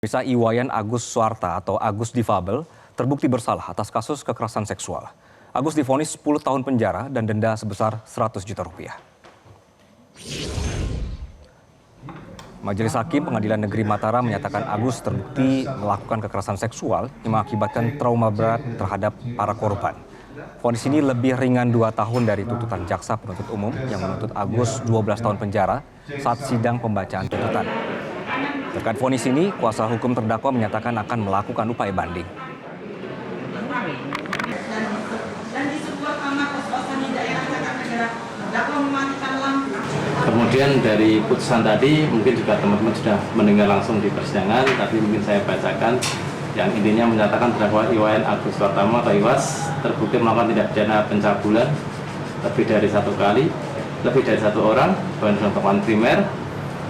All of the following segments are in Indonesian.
Bisa Iwayan Agus Suarta atau Agus Difabel terbukti bersalah atas kasus kekerasan seksual. Agus divonis 10 tahun penjara dan denda sebesar 100 juta rupiah. Majelis Hakim Pengadilan Negeri Mataram menyatakan Agus terbukti melakukan kekerasan seksual yang mengakibatkan trauma berat terhadap para korban. Vonis ini lebih ringan 2 tahun dari tuntutan jaksa penuntut umum yang menuntut Agus 12 tahun penjara saat sidang pembacaan tuntutan. Terkait vonis ini, kuasa hukum terdakwa menyatakan akan melakukan upaya banding. Kemudian dari putusan tadi, mungkin juga teman-teman sudah mendengar langsung di persidangan, tapi mungkin saya bacakan yang intinya menyatakan terdakwa Iwayan Agus Suarta atau Iwas terbukti melakukan tindak pidana pencabulan lebih dari 1 kali, lebih dari 1 orang, dengan hukuman primer,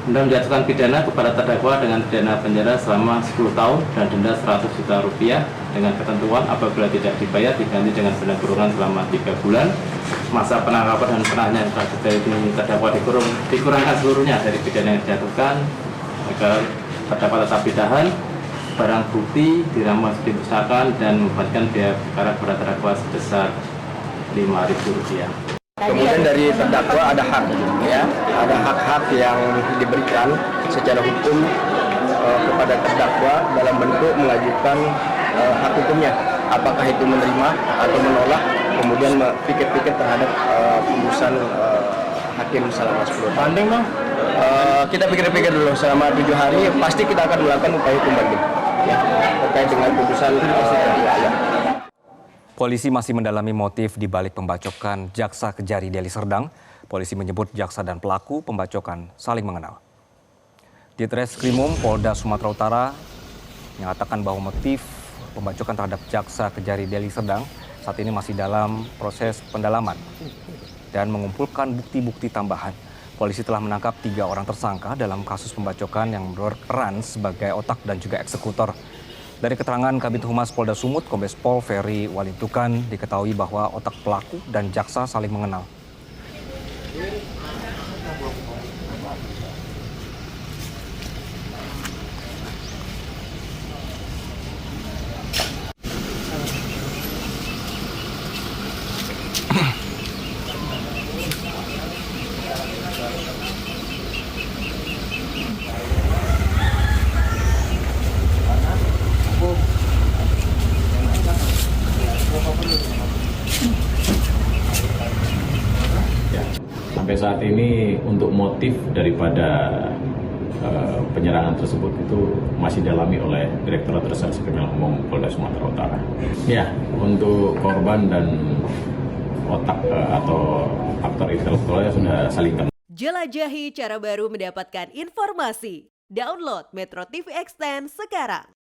dan menjatuhkan pidana kepada terdakwa dengan pidana penjara selama 10 tahun dan denda 100 juta rupiah dengan ketentuan apabila tidak dibayar diganti dengan denda kurungan selama 3 bulan. Masa penangkapan dan penahanan dari terdakwa dikurangkan seluruhnya dari pidana yang dijatuhkan agar terdakwa tetap ditahan, barang bukti dirampas dimusnahkan dan membebankan biaya perkara kepada terdakwa sebesar Rp5.000. Kemudian dari terdakwa ada hak, ya, ada hak-hak yang diberikan secara hukum kepada terdakwa dalam bentuk mengajukan hak hukumnya, apakah itu menerima atau menolak, kemudian pikir-pikir terhadap putusan hakim selama 10 tahun. Banding bang, kita pikir-pikir dulu selama 7 hari, pasti kita akan melakukan upaya hukum banding, ya, terkait dengan putusan ya. Polisi masih mendalami motif di balik pembacokan jaksa Kejari Deli Serdang. Polisi menyebut jaksa dan pelaku pembacokan saling mengenal. Ditreskrimum Polda Sumatera Utara menyatakan bahwa motif pembacokan terhadap jaksa Kejari Deli Serdang saat ini masih dalam proses pendalaman dan mengumpulkan bukti-bukti tambahan. Polisi telah menangkap 3 orang tersangka dalam kasus pembacokan yang berperan sebagai otak dan juga eksekutor. Dari keterangan Kabid Humas Polda Sumut, Kombes Pol Ferry Walintukan, diketahui bahwa otak pelaku dan jaksa saling mengenal. Sampai saat ini untuk motif daripada penyerangan tersebut itu masih dalami oleh Direktorat Reserse Kriminal Umum Polda Sumatera Utara. Ya, untuk korban dan otak atau aktor intelektualnya sudah saling kenal. Jelajahi cara baru mendapatkan informasi. Download Metro TV Extend sekarang.